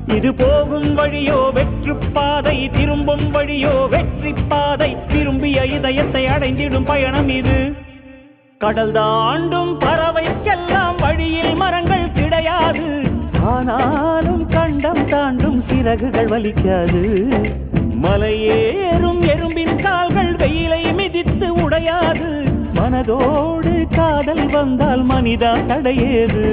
இது போகும் வழியோ வெற்று பாதை, திரும்பும் வழியோ வெற்றி பாதை. விரும்பிய இதயத்தை அடைந்திடும் பயணம் இது. கடல் தாண்டும் பறவைக்கெல்லாம் வழியில் மரங்கள் கிடையாது. ஆனாலும் கண்டம் தாண்டும் சிறகுகள் வலிக்காது. மலையேறும் எறும்பின் கால்கள் வெயிலை மிதித்து உடையாது. மனதோடு காதல் வந்தால் மனிதா தடையேது.